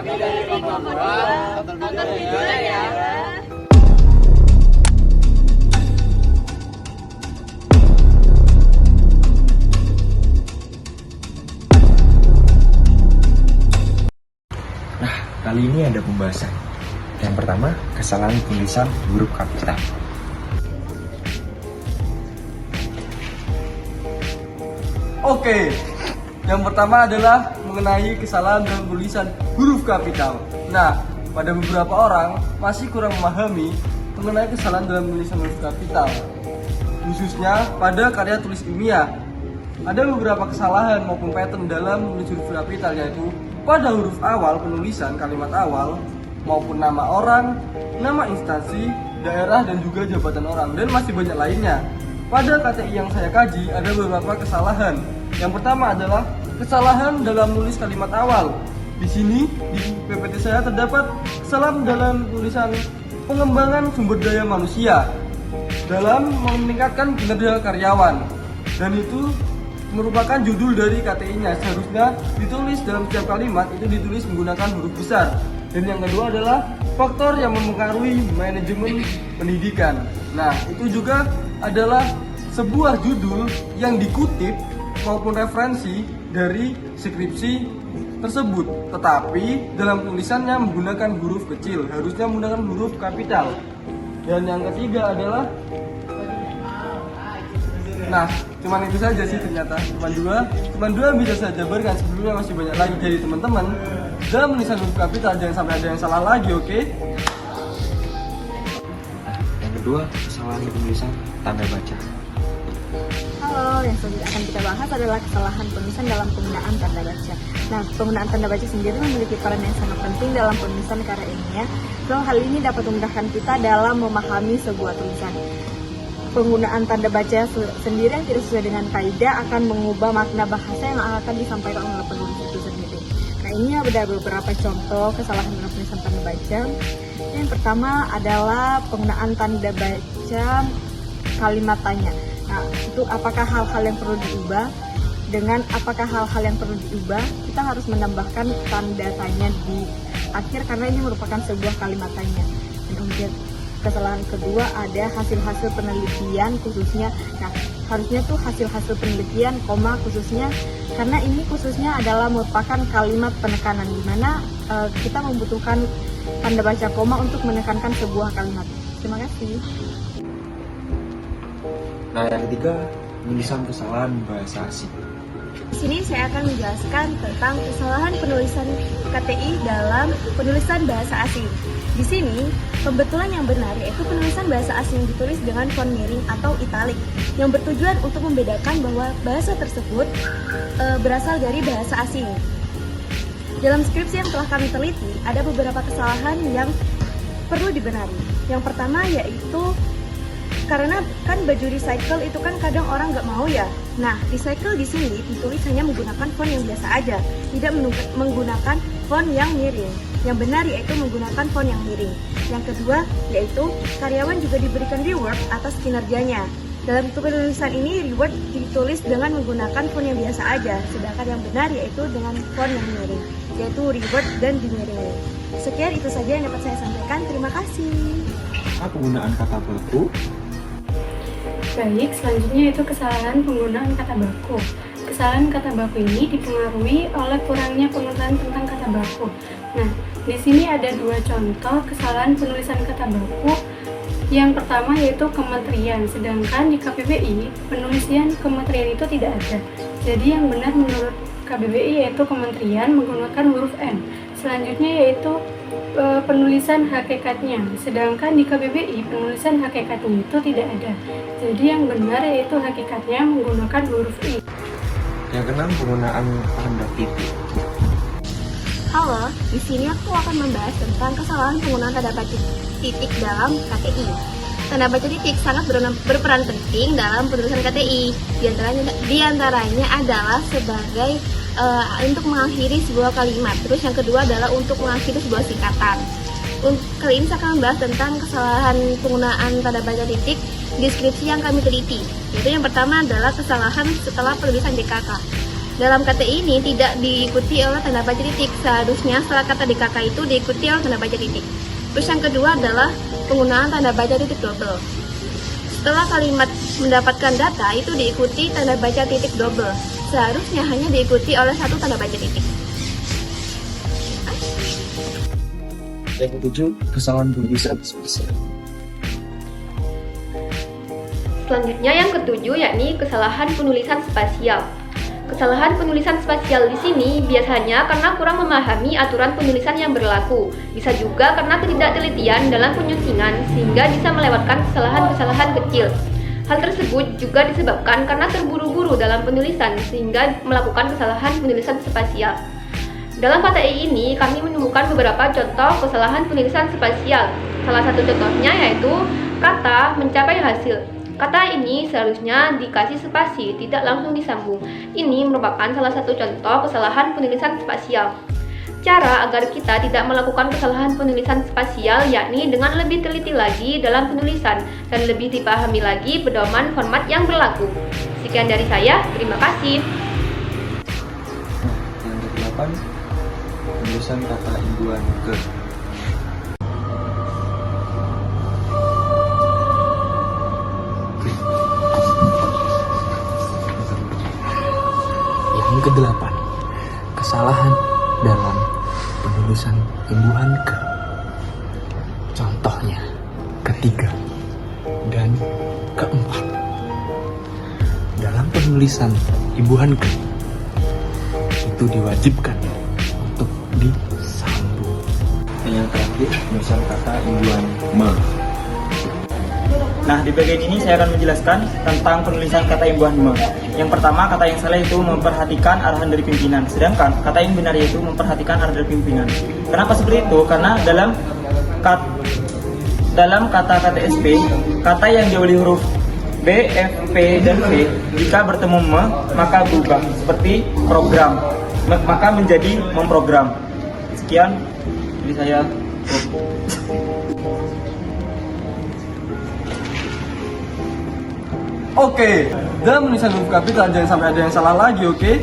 Lebih dari 52, tonton videonya ya. Nah, kali ini ada pembahasan. Yang pertama, kesalahan tulisan huruf kapital. Oke, yang pertama adalah mengenai kesalahan dalam tulisan huruf kapital. Nah, pada beberapa orang masih kurang memahami mengenai kesalahan dalam tulisan huruf kapital, khususnya pada karya tulis ilmiah. Ada beberapa kesalahan maupun pattern dalam menulis huruf kapital, yaitu pada huruf awal penulisan kalimat awal, maupun nama orang, nama instansi, daerah, dan juga jabatan orang, dan masih banyak lainnya. Pada KTI yang saya kaji, ada beberapa kesalahan. Yang pertama adalah kesalahan dalam menulis kalimat awal. Di sini, di PPT saya terdapat kesalahan dalam tulisan pengembangan sumber daya manusia dalam meningkatkan kinerja karyawan. Dan itu merupakan judul dari KTI-nya. Seharusnya ditulis dalam setiap kalimat itu ditulis menggunakan huruf besar. Dan yang kedua adalah faktor yang mempengaruhi manajemen pendidikan. Nah, itu juga adalah sebuah judul yang dikutip maupun referensi dari skripsi tersebut, tetapi dalam tulisannya menggunakan huruf kecil, harusnya menggunakan huruf kapital. Dan yang ketiga adalah, nah, cuman itu saja sih ternyata, cuman dua bisa saya jabarkan. Sebelumnya masih banyak lagi. Jadi teman-teman, dalam tulisan huruf kapital jangan sampai ada yang salah lagi, oke? Yang kedua, kesalahan penulisan tanda baca. Halo, yang selanjutnya akan kita bahas adalah kesalahan penulisan dalam penggunaan tanda baca. Nah, penggunaan tanda baca sendiri memiliki peran yang sangat penting dalam penulisan karya ilmiah. So, hal ini dapat memudahkan kita dalam memahami sebuah tulisan. Penggunaan tanda baca sendiri yang tidak sesuai dengan kaidah akan mengubah makna bahasa yang akan disampaikan oleh penulis itu sendiri. Nah, ini ada beberapa contoh kesalahan dalam penulisan tanda baca. Yang pertama adalah penggunaan tanda baca kalimat tanya. Nah, itu apakah hal-hal yang perlu diubah? Dengan apakah hal-hal yang perlu diubah, kita harus menambahkan tanda tanya di akhir karena ini merupakan sebuah kalimat tanya. Dan kemudian kesalahan kedua ada hasil-hasil penelitian khususnya. Nah, harusnya tuh hasil-hasil penelitian, koma khususnya, karena ini khususnya adalah merupakan kalimat penekanan di mana kita membutuhkan tanda baca koma untuk menekankan sebuah kalimat. Terima kasih. Nah, yang ketiga, penulisan kesalahan bahasa asing. Di sini saya akan menjelaskan tentang kesalahan penulisan KTI dalam penulisan bahasa asing. Di sini, pembetulan yang benar yaitu penulisan bahasa asing ditulis dengan font miring atau italik yang bertujuan untuk membedakan bahwa bahasa tersebut berasal dari bahasa asing. Dalam skripsi yang telah kami teliti, ada beberapa kesalahan yang perlu dibenari. Yang pertama yaitu karena kan baju recycle itu kan kadang orang nggak mau ya. Nah, recycle di sini ditulis hanya menggunakan font yang biasa aja, tidak menggunakan font yang miring. Yang benar yaitu menggunakan font yang miring. Yang kedua yaitu karyawan juga diberikan reward atas kinerjanya. Dalam penulisan ini reward ditulis dengan menggunakan font yang biasa aja, sedangkan yang benar yaitu dengan font yang miring, yaitu reward dan dimiringin. Sekian itu saja yang dapat saya sampaikan. Terima kasih. Penggunaan kata baku. Baik, selanjutnya itu kesalahan penggunaan kata baku. Kesalahan kata baku ini dipengaruhi oleh kurangnya pengetahuan tentang kata baku. Nah, di sini ada dua contoh kesalahan penulisan kata baku. Yang pertama yaitu kementerian, sedangkan di KBBI penulisan kementerian itu tidak ada. Jadi yang benar menurut KBBI yaitu kementerian menggunakan huruf N. Selanjutnya yaitu penulisan hakikatnya, sedangkan di KBBI penulisan hakikatnya itu tidak ada. Jadi yang benar yaitu hakikatnya menggunakan huruf I. Yang keenam, penggunaan tanda titik. Halo, di sini aku akan membahas tentang kesalahan penggunaan tanda baca titik dalam KTI. Tanda baca titik sangat berperan penting dalam penulisan KTI. Di antaranya adalah sebagai untuk mengakhiri sebuah kalimat. Terus yang kedua adalah untuk mengakhiri sebuah singkatan. Kali ini saya akan membahas tentang kesalahan penggunaan tanda baca titik di skripsi yang kami teliti. Yaitu yang pertama adalah kesalahan setelah penulisan DKK. dalam kata ini tidak diikuti oleh tanda baca titik. Seharusnya setelah kata DKK itu diikuti oleh tanda baca titik. Terus yang kedua adalah penggunaan tanda baca titik double. Setelah kalimat mendapatkan data itu diikuti tanda baca titik double. Seharusnya hanya diikuti oleh satu tanda baca titik. Yang ketujuh, kesalahan penulisan spasial. Selanjutnya yang ketujuh yakni kesalahan penulisan spasial. Kesalahan penulisan spasial di sini biasanya karena kurang memahami aturan penulisan yang berlaku. Bisa juga karena ketidaktelitian dalam penyusunan sehingga bisa melewatkan kesalahan-kesalahan kecil. Hal tersebut juga disebabkan karena terburu-buru dalam penulisan sehingga melakukan kesalahan penulisan spasial. Dalam KTI ini kami menemukan beberapa contoh kesalahan penulisan spasial. Salah satu contohnya yaitu kata mencapai hasil. Kata ini seharusnya dikasih spasi, tidak langsung disambung. Ini merupakan salah satu contoh kesalahan penulisan spasial. Cara agar kita tidak melakukan kesalahan penulisan spasial yakni dengan lebih teliti lagi dalam penulisan dan lebih dipahami lagi pedoman format yang berlaku. Sekian dari saya, terima kasih. Yang ke-8, penulisan kata imbuhan ke. Yang ke-8, kesalahan dalam penulisan imbuhan ke. Contohnya ketiga dan keempat. Dalam penulisan imbuhan ke itu diwajibkan untuk disambung. Yang terakhir, penulisan kata imbuhan me. Nah, di bagian ini saya akan menjelaskan tentang penulisan kata imbuhan me. Yang pertama, kata yang salah itu memperhatikan arahan dari pimpinan, sedangkan kata yang benar yaitu memperhatikan arahan dari pimpinan. Kenapa seperti itu? Karena dalam kata KTSP, kata yang diawali huruf B, F, P, dan V jika bertemu me, maka berubah seperti program, maka menjadi memprogram. Sekian dari saya. Oke, dalam penulisan huruf kapital jangan sampai ada yang salah lagi, oke?